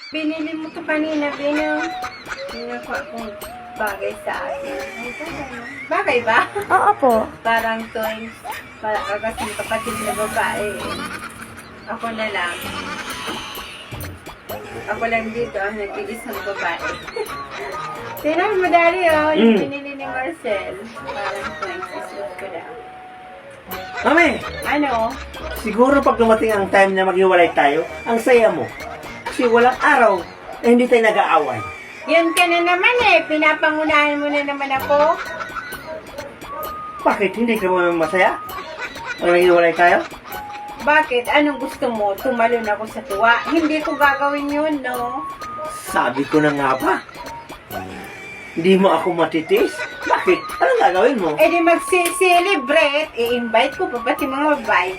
Binili mo to kanina, Binang. Pinakuha kong bagay sa akin. Bagay ba? Oo po. Parang toys. Para kasi kapatid na babae. Ako na lang. Ako lang dito, nag-iisang babae. Tingnan mo, Dari, oh. Yung binili ni Marcel. Parang toys. Isuot ko lang. Mami, Ano? siguro pag dumating ang time na maghiwalay tayo, ang saya mo. Kasi walang araw na hindi tayo nag-aaway. Yan ka na naman eh. Pinapangunahan mo na naman ako. Bakit hindi ka mo masaya? Pag naghiwalay tayo? Bakit? Anong gusto mo? Tumalon ako sa tuwa? Hindi ko gagawin yun, no? Sabi ko na nga ba? Hindi mo ako matitis? Bakit? Anong gagawin mo? Eh di mag-celebrate. I-invite ko pa pati mga babae.